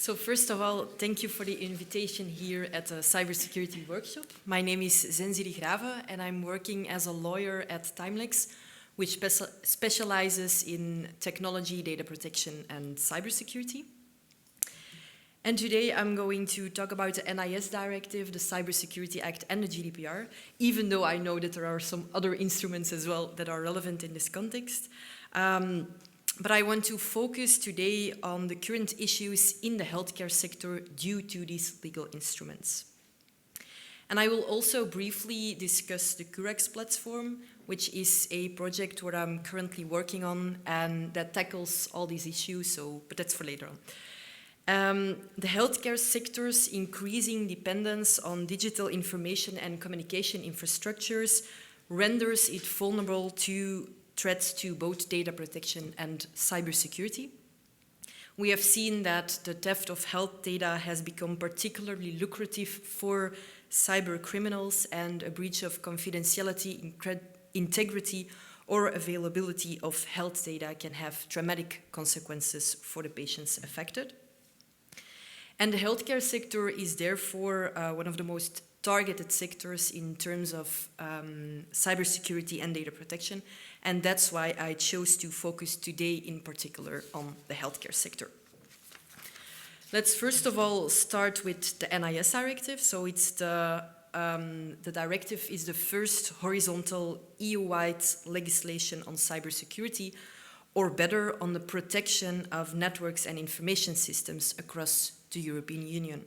So first of all, thank you for the invitation here at the Cybersecurity Workshop. My name is Zenziri Grave and I'm working as a lawyer at Timelex, which specializes in technology, data protection and cybersecurity. And today I'm going to talk about the NIS Directive, the Cybersecurity Act and the GDPR, even though I know that there are some other instruments as well that are relevant in this context. But I want to focus today on the current issues in the healthcare sector due to these legal instruments. And I will also briefly discuss the Curex platform, which is a project where I'm currently working on and that tackles all these issues, but that's for later on. The healthcare sector's increasing dependence on digital information and communication infrastructures renders it vulnerable to threats to both data protection and cybersecurity. We have seen that the theft of health data has become particularly lucrative for cyber criminals, and a breach of confidentiality, integrity, or availability of health data can have dramatic consequences for the patients affected. And the healthcare sector is therefore one of the most targeted sectors in terms of cybersecurity and data protection, and that's why I chose to focus today in particular on the healthcare sector. Let's first of all start with the NIS Directive. So it's the directive is the first horizontal EU-wide legislation on cybersecurity, or better, on the protection of networks and information systems across the European Union.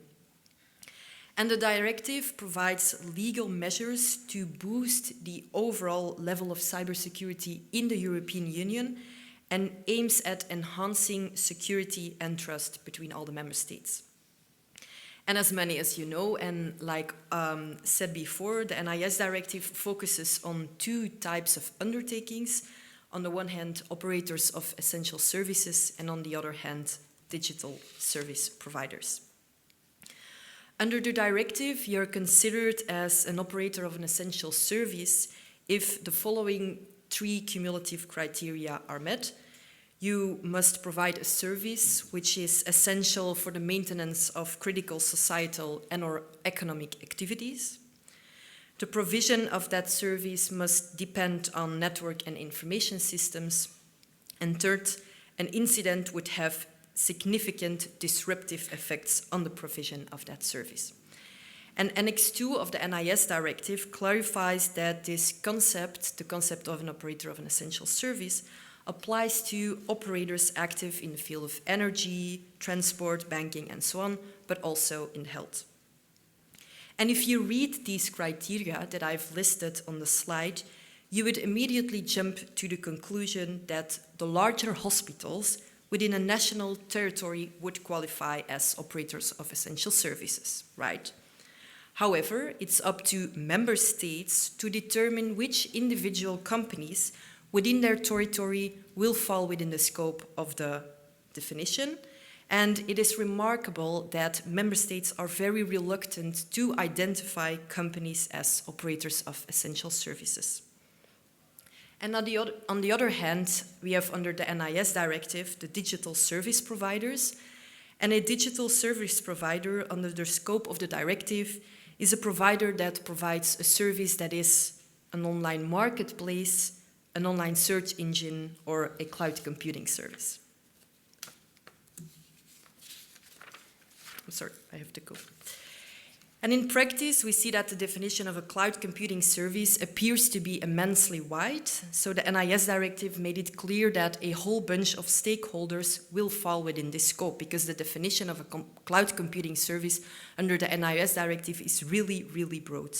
And the directive provides legal measures to boost the overall level of cybersecurity in the European Union and aims at enhancing security and trust between all the member states. And as many as you know, and like said before, the NIS Directive focuses on two types of undertakings. On the one hand, operators of essential services, and on the other hand, digital service providers. Under the directive, you are considered as an operator of an essential service if the following three cumulative criteria are met. You must provide a service which is essential for the maintenance of critical societal and/or economic activities. The provision of that service must depend on network and information systems. And third, an incident would have significant disruptive effects on the provision of that service. And Annex 2 of the NIS Directive clarifies that this concept, the concept of an operator of an essential service, applies to operators active in the field of energy, transport, banking, and so on, but also in health. And if you read these criteria that I've listed on the slide, you would immediately jump to the conclusion that the larger hospitals within a national territory would qualify as operators of essential services, right? However, it's up to member states to determine which individual companies within their territory will fall within the scope of the definition. And it is remarkable that member states are very reluctant to identify companies as operators of essential services. And on the other hand, we have under the NIS Directive the digital service providers. And a digital service provider under the scope of the directive is a provider that provides a service that is an online marketplace, an online search engine, or a cloud computing service. I'm sorry, I have to go. And in practice, we see that the definition of a cloud computing service appears to be immensely wide. So the NIS Directive made it clear that a whole bunch of stakeholders will fall within this scope, because the definition of a cloud computing service under the NIS Directive is really, really broad.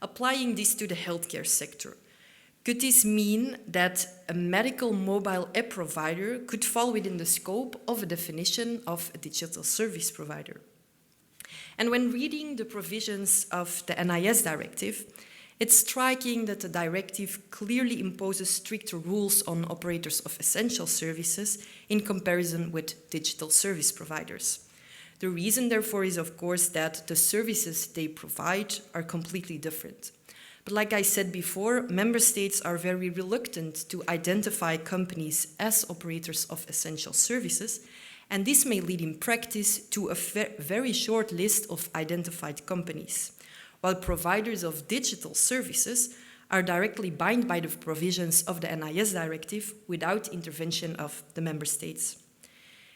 Applying this to the healthcare sector, could this mean that a medical mobile app provider could fall within the scope of a definition of a digital service provider? And when reading the provisions of the NIS Directive, it's striking that the directive clearly imposes stricter rules on operators of essential services in comparison with digital service providers. The reason, therefore, is, of course, that the services they provide are completely different. But like I said before, member states are very reluctant to identify companies as operators of essential services, And this may lead in practice to a very short list of identified companies, while providers of digital services are directly bound by the provisions of the NIS Directive without intervention of the member states.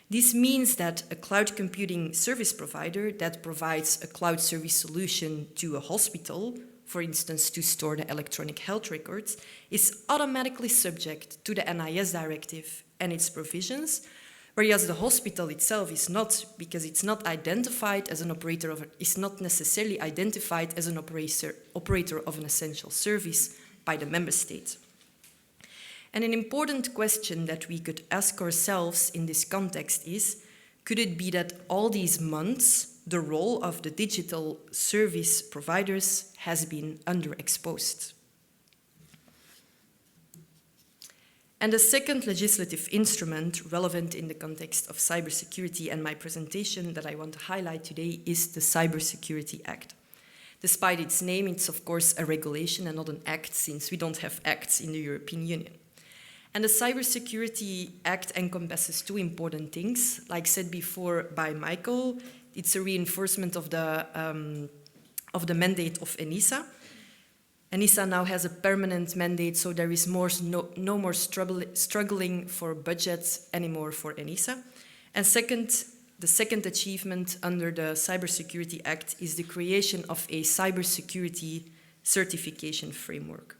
This means that a cloud computing service provider that provides a cloud service solution to a hospital, for instance, to store the electronic health records, is automatically subject to the NIS Directive and its provisions, whereas the hospital itself is not, because it's not identified as an operator of, is not necessarily identified as an operator of an essential service by the member state. And an important question that we could ask ourselves in this context is, could it be that all these months, the role of the digital service providers has been underexposed? And the second legislative instrument relevant in the context of cybersecurity and my presentation that I want to highlight today is the Cybersecurity Act. Despite its name, it's of course a regulation and not an act, since we don't have acts in the European Union. And the Cybersecurity Act encompasses two important things. Like said before by Michael, it's a reinforcement of the mandate of ENISA. ENISA now has a permanent mandate, so there is no more struggling for budgets anymore for ENISA. And second, the second achievement under the Cybersecurity Act is the creation of a cybersecurity certification framework.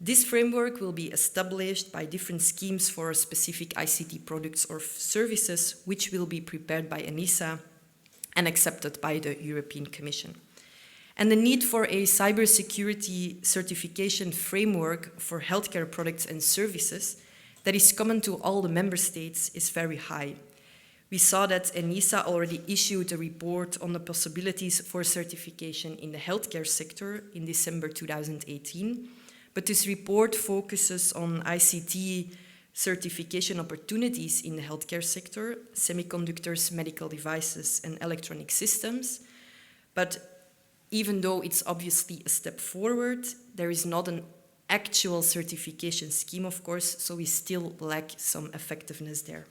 This framework will be established by different schemes for specific ICT products or services, which will be prepared by ENISA and accepted by the European Commission. And the need for a cybersecurity certification framework for healthcare products and services that is common to all the member states is very high. We saw that ENISA already issued a report on the possibilities for certification in the healthcare sector in December 2018. But this report focuses on ICT certification opportunities in the healthcare sector, semiconductors, medical devices, and electronic systems. But even though it's obviously a step forward, there is not an actual certification scheme, of course, so we still lack some effectiveness there.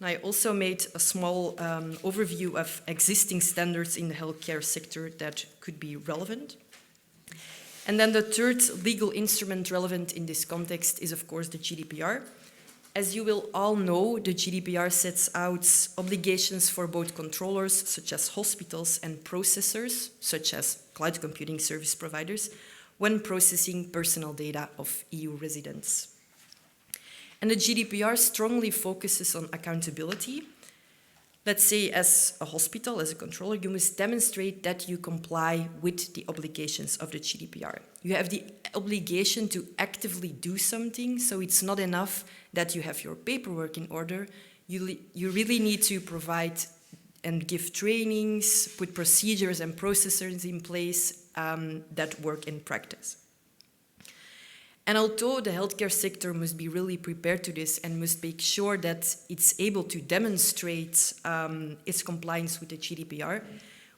I also made a small overview of existing standards in the healthcare sector that could be relevant. And then the third legal instrument relevant in this context is, of course, the GDPR. As you will all know, the GDPR sets out obligations for both controllers, such as hospitals, and processors, such as cloud computing service providers, when processing personal data of EU residents. And the GDPR strongly focuses on accountability. Let's say as a hospital, as a controller, you must demonstrate that you comply with the obligations of the GDPR. You have the obligation to actively do something, so it's not enough that you have your paperwork in order. You really need to provide and give trainings, put procedures and processes in place that work in practice. And although the healthcare sector must be really prepared to this and must make sure that it's able to demonstrate its compliance with the GDPR,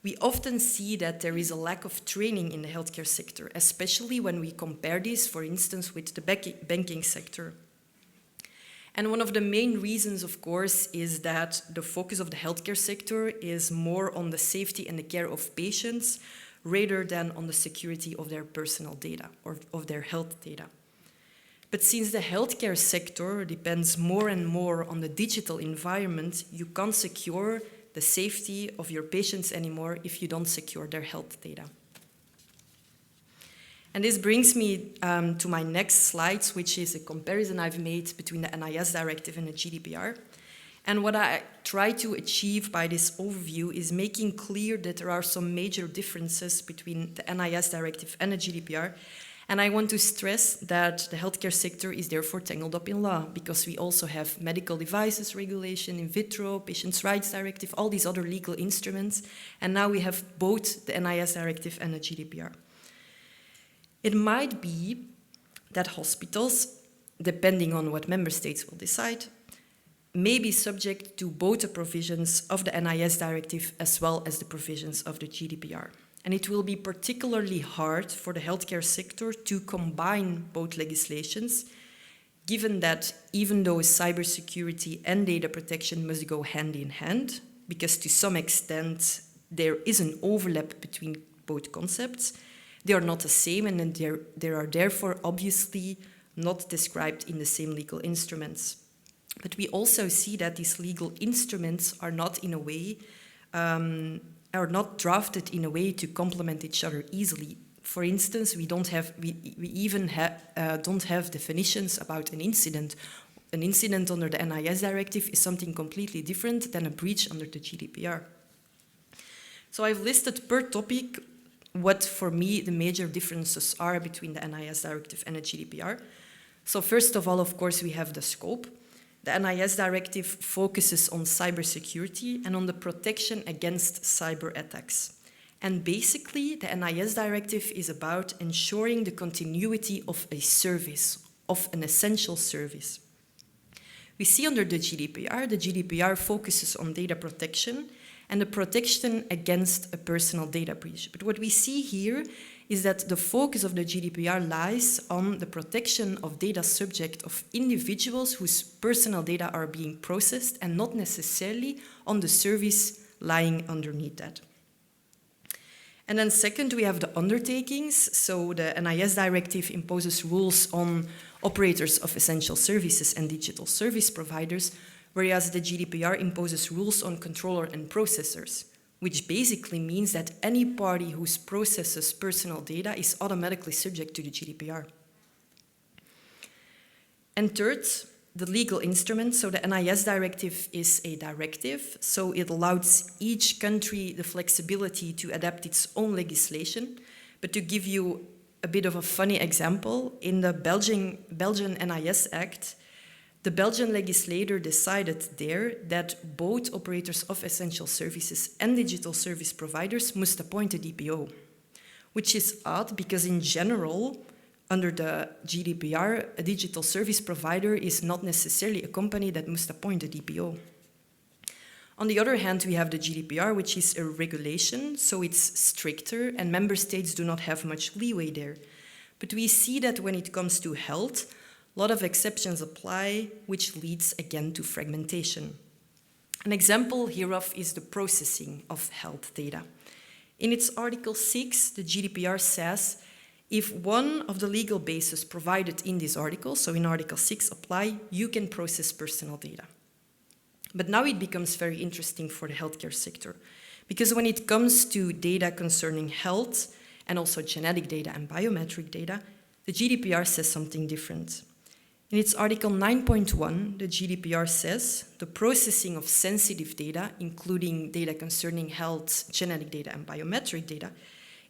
we often see that there is a lack of training in the healthcare sector, especially when we compare this, for instance, with the banking sector. And one of the main reasons, of course, is that the focus of the healthcare sector is more on the safety and the care of patients rather than on the security of their personal data or of their health data. But since the healthcare sector depends more and more on the digital environment, you can't secure the safety of your patients anymore if you don't secure their health data. And this brings me to my next slides, which is a comparison I've made between the NIS Directive and the GDPR. And what I try to achieve by this overview is making clear that there are some major differences between the NIS Directive and the GDPR. And I want to stress that the healthcare sector is therefore tangled up in law, because we also have medical devices regulation, in vitro, patients' rights directive, all these other legal instruments. And now we have both the NIS Directive and the GDPR. It might be that hospitals, depending on what member states will decide, may be subject to both the provisions of the NIS Directive as well as the provisions of the GDPR. And it will be particularly hard for the healthcare sector to combine both legislations given that even though cybersecurity and data protection must go hand in hand, because to some extent there is an overlap between both concepts, they are not the same, and they are therefore obviously not described in the same legal instruments. But we also see that these legal instruments are not in a way, are not drafted in a way to complement each other easily. For instance, we even don't have definitions about an incident. An incident under the NIS Directive is something completely different than a breach under the GDPR. So I've listed per topic what, for me, the major differences are between the NIS Directive and the GDPR. So first of all, of course, we have the scope. The NIS Directive focuses on cybersecurity and on the protection against cyber attacks. And basically, the NIS Directive is about ensuring the continuity of a service, of an essential service. We see under the GDPR focuses on data protection and the protection against a personal data breach. But what we see here is that the focus of the GDPR lies on the protection of data subject of individuals whose personal data are being processed and not necessarily on the service lying underneath that. And then second, we have the undertakings. So the NIS Directive imposes rules on operators of essential services and digital service providers, whereas the GDPR imposes rules on controller and processors, which basically means that any party who processes personal data is automatically subject to the GDPR. And third, the legal instrument. So the NIS Directive is a directive, so it allows each country the flexibility to adapt its own legislation. But to give you a bit of a funny example, in the Belgian NIS Act, the Belgian legislator decided there that both operators of essential services and digital service providers must appoint a DPO, which is odd because in general, under the GDPR, a digital service provider is not necessarily a company that must appoint a DPO. On the other hand, we have the GDPR, which is a regulation, so it's stricter and member states do not have much leeway there. But we see that when it comes to health, a lot of exceptions apply, which leads again to fragmentation. An example hereof is the processing of health data. In its Article 6, the GDPR says, if one of the legal bases provided in this article, so in Article 6 apply, you can process personal data. But now it becomes very interesting for the healthcare sector, because when it comes to data concerning health and also genetic data and biometric data, the GDPR says something different. In its Article 9.1, the GDPR says the processing of sensitive data, including data concerning health, genetic data, and biometric data,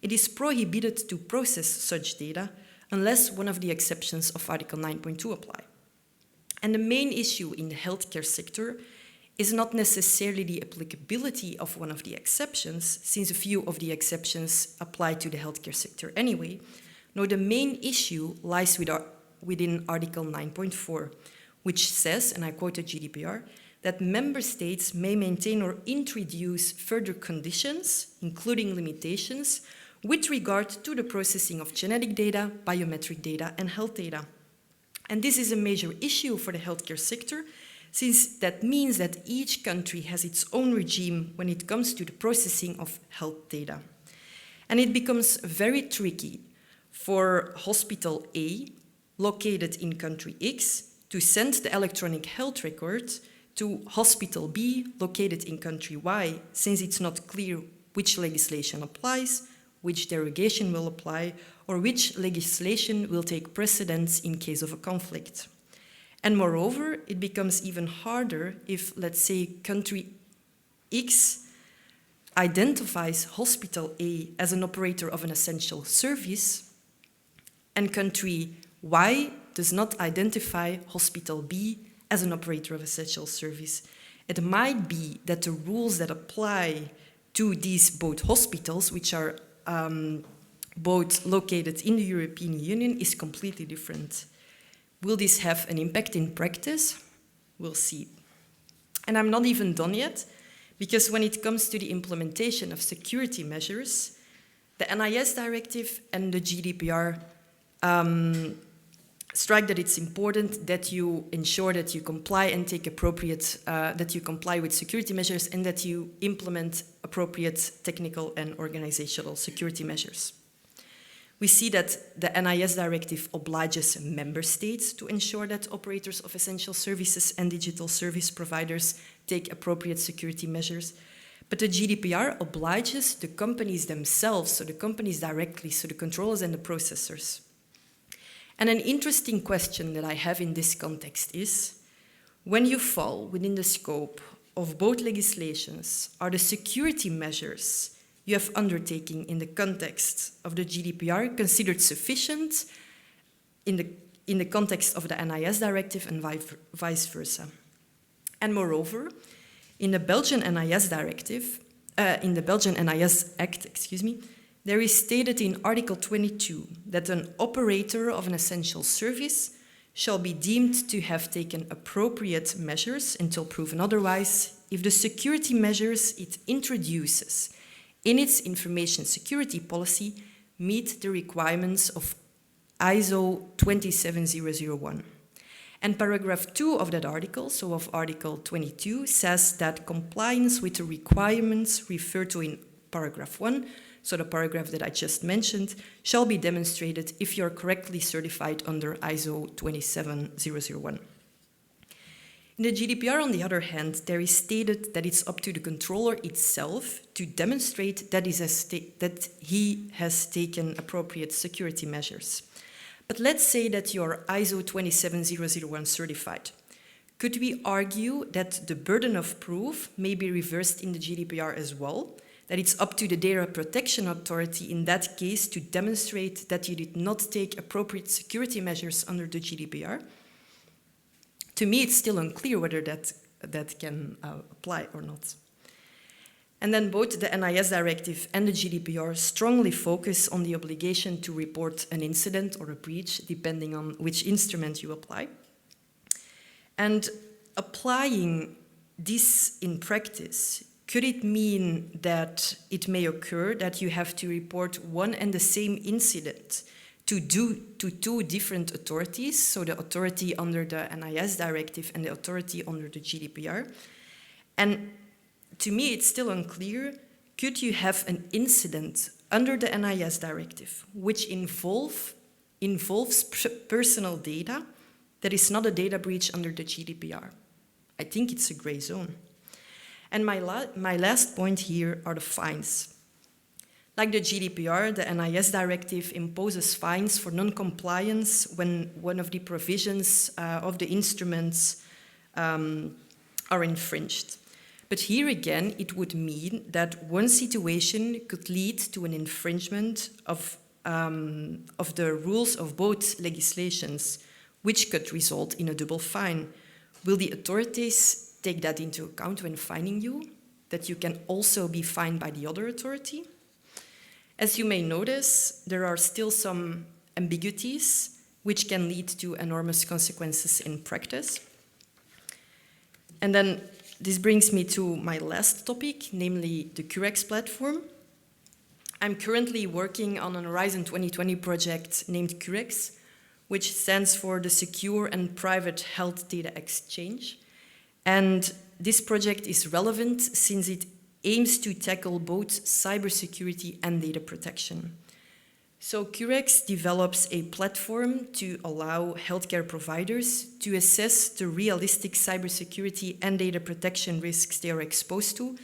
it is prohibited to process such data unless one of the exceptions of Article 9.2 apply. And the main issue in the healthcare sector is not necessarily the applicability of one of the exceptions, since a few of the exceptions apply to the healthcare sector anyway. No, the main issue lies within Article 9.4, which says, and I quote the GDPR, that member states may maintain or introduce further conditions, including limitations, with regard to the processing of genetic data, biometric data, and health data. And this is a major issue for the healthcare sector, since that means that each country has its own regime when it comes to the processing of health data. And it becomes very tricky for hospital A, located in country X, to send the electronic health record to hospital B, located in country Y, since it's not clear which legislation applies, which derogation will apply, or which legislation will take precedence in case of a conflict. And moreover, it becomes even harder if, let's say, country X identifies hospital A as an operator of an essential service, and country Y does not identify hospital B as an operator of essential service. It might be that the rules that apply to these both hospitals, which are both located in the European Union, is completely different. Will this have an impact in practice? We'll see. And I'm not even done yet, because when it comes to the implementation of security measures, the NIS Directive and the GDPR strike that it's important that you ensure that you comply and take appropriate, that you comply with security measures and that you implement appropriate technical and organizational security measures. We see that the NIS Directive obliges member states to ensure that operators of essential services and digital service providers take appropriate security measures. But the GDPR obliges the companies themselves, so the companies directly, so the controllers and the processors. And an interesting question that I have in this context is, when you fall within the scope of both legislations, are the security measures you have undertaken in the context of the GDPR considered sufficient in the context of the NIS Directive and vice versa? And moreover, in the Belgian NIS Directive, in the Belgian NIS Act, there is stated in Article 22 that an operator of an essential service shall be deemed to have taken appropriate measures until proven otherwise if the security measures it introduces in its information security policy meet the requirements of ISO 27001. And paragraph 2 of that article, so of Article 22, says that compliance with the requirements referred to in paragraph 1, so the paragraph that I just mentioned, shall be demonstrated if you are correctly certified under ISO 27001. In the GDPR, on the other hand, there is stated that it's up to the controller itself to demonstrate that he has taken appropriate security measures. But let's say that you're ISO 27001 certified. Could we argue that the burden of proof may be reversed in the GDPR as well? That it's up to the Data Protection Authority in that case to demonstrate that you did not take appropriate security measures under the GDPR? To me, it's still unclear whether that can apply or not. And then both the NIS Directive and the GDPR strongly focus on the obligation to report an incident or a breach, depending on which instrument you apply. And applying this in practice, could it mean that it may occur that you have to report one and the same incident to two different authorities, so the authority under the NIS Directive and the authority under the GDPR? And to me, it's still unclear, could you have an incident under the NIS Directive which involves personal data that is not a data breach under the GDPR? I think it's a gray zone. And my last point here are the fines. Like the GDPR, the NIS Directive imposes fines for non-compliance when one of the provisions of the instruments are infringed. But here again, it would mean that one situation could lead to an infringement of the rules of both legislations, which could result in a double fine. Will the authorities take that into account when fining you, that you can also be fined by the other authority? As you may notice, there are still some ambiguities which can lead to enormous consequences in practice. And then this brings me to my last topic, namely the Curex platform. I'm currently working on an Horizon 2020 project named Curex, which stands for the Secure and Private Health Data Exchange. And this project is relevant since it aims to tackle both cybersecurity and data protection. So Curex develops a platform to allow healthcare providers to assess the realistic cybersecurity and data protection risks they are exposed to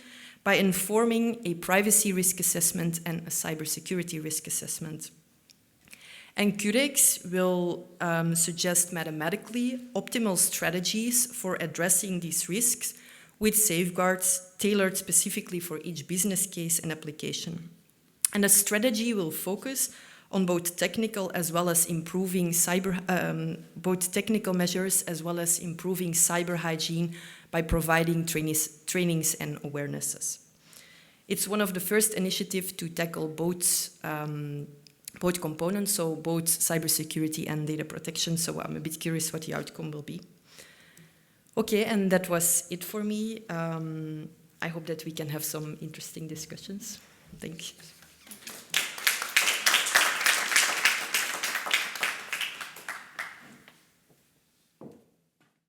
by informing a privacy risk assessment and a cybersecurity risk assessment. And Curex will suggest mathematically optimal strategies for addressing these risks with safeguards tailored specifically for each business case and application. And the strategy will focus on both technical as well as improving both technical measures as well as improving cyber hygiene by providing trainings and awarenesses. It's one of the first initiatives to tackle both components, so both cybersecurity and data protection, so I'm a bit curious what the outcome will be. Okay, and that was it for me. I hope that we can have some interesting discussions. Thank you.